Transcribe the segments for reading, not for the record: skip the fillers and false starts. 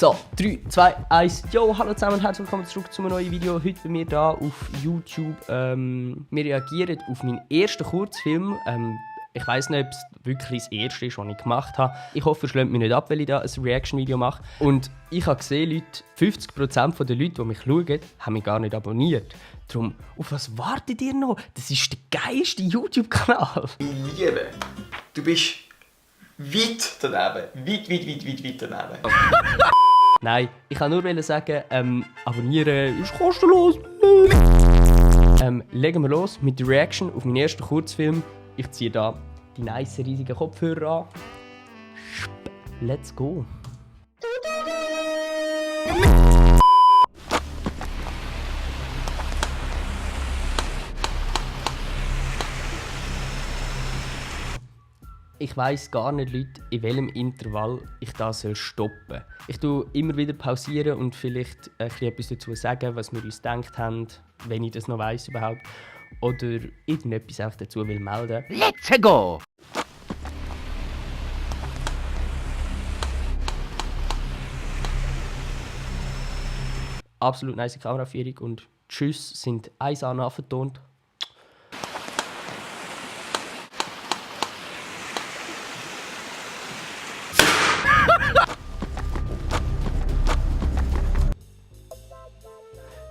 So, 3, 2, 1. Yo, hallo zusammen und herzlich willkommen zurück zu einem neuen Video. Heute bei mir hier auf YouTube. Wir reagieren auf meinen ersten Kurzfilm. Ich weiss nicht, ob es wirklich das erste ist, was ich gemacht habe. Ich hoffe, ihr schlägt mich nicht ab, weil ich da ein Reaction-Video mache. Und ich habe gesehen, Leute, 50% der Leute, die mich schauen, haben mich gar nicht abonniert. Darum, auf was wartet ihr noch? Das ist der geilste YouTube-Kanal. Ich liebe, du bist weit daneben. Weit daneben. Nein, ich kann nur sagen, abonnieren ist kostenlos. Legen wir los mit der Reaction auf meinen ersten Kurzfilm. Ich ziehe da die nice riesigen Kopfhörer an. Let's go! Ich weiss gar nicht, Leute, in welchem Intervall ich das stoppen soll. Ich tue immer wieder pausieren und vielleicht etwas dazu sagen, was wir uns gedacht haben, wenn ich das noch weiss überhaupt. Oder irgendetwas auch dazu will melden. Let's go! Absolut nice Kameraführung und die Schüsse sind 1A nachvertont.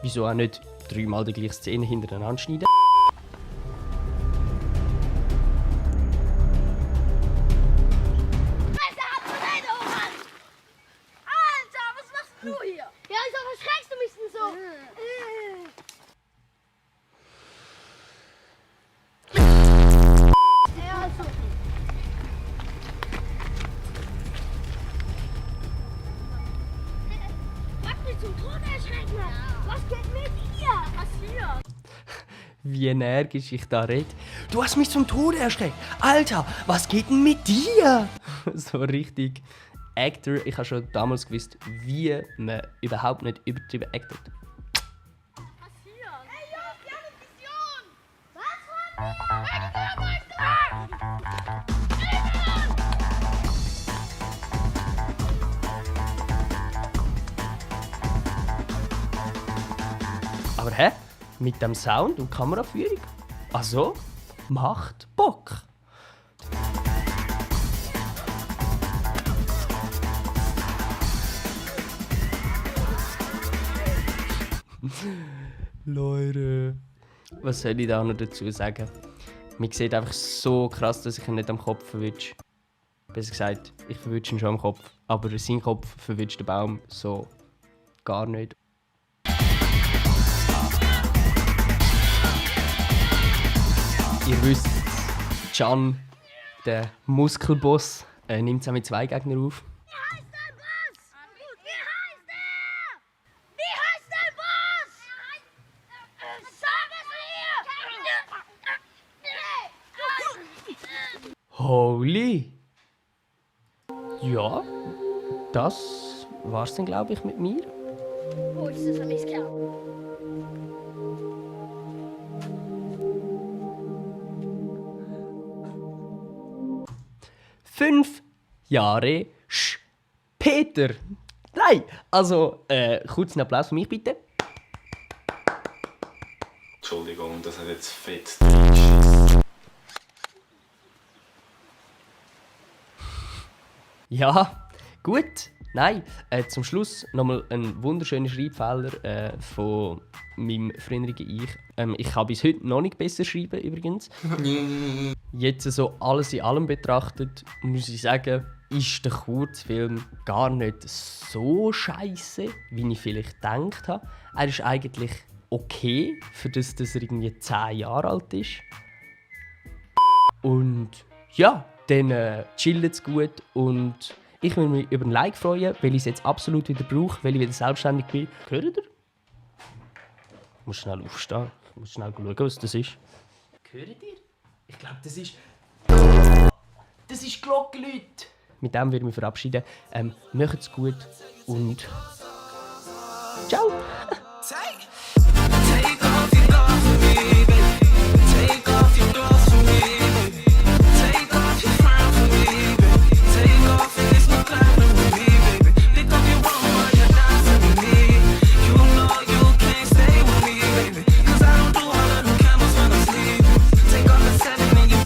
Wieso auch nicht 3-mal die gleiche Szene hintereinander schneiden? Alter, was machst du hier? Ja, wieso verschreckst du mich denn so? Ja, also. Mach mich zum Tode erschrecken. Was geht mit dir? Passiert. Wie energisch ich da rede. Du hast mich zum Tode erschreckt. Alter, was geht denn mit dir? So richtig Actor. Ich habe schon damals gewusst, wie man überhaupt nicht übertrieben actet. Passiert. Hey Jungs, wir haben eine Vision. Aber hä? Mit dem Sound und Kameraführung? Also, macht Bock. Leute. Was soll ich da noch dazu sagen? Man sieht einfach so krass, dass ich ihn nicht am Kopf verwünsche. Besser gesagt, ich verwünsche ihn schon am Kopf. Aber sein Kopf verwünscht den Baum so gar nicht. Ihr wisst, Can, der Muskelboss, nimmt es auch mit 2 Gegnern auf. Wie heißt dein Boss? Wie heißt er? Wie heißt dein Boss? Sag es mir! Holy! Ja, das war's dann, glaube ich, mit mir. Oh, das ist für mich klar. 5 Jahre später. Nein, also kurz einen Applaus für mich bitte. Entschuldigung, das hat jetzt fett. Ja, gut. Nein, zum Schluss nochmal ein wunderschöner Schreibfehler von meinem früheren Ich. Ich kann bis heute noch nicht besser schreiben übrigens. Jetzt so alles in allem betrachtet, muss ich sagen, ist der Kurzfilm gar nicht so scheiße, wie ich vielleicht gedacht habe. Er ist eigentlich okay, für das, dass er irgendwie 10 Jahre alt ist. Und ja, dann chillt es gut und ich würde mich über ein Like freuen, weil ich es jetzt absolut wieder brauche, weil ich wieder selbstständig bin. Hört ihr? Ich muss schnell aufstehen. Ich muss schnell schauen, was das ist. Hört ihr? Ich glaube, das ist... Das ist Glockenläute! Mit dem würde ich mich verabschieden. Macht's gut und... Ciao!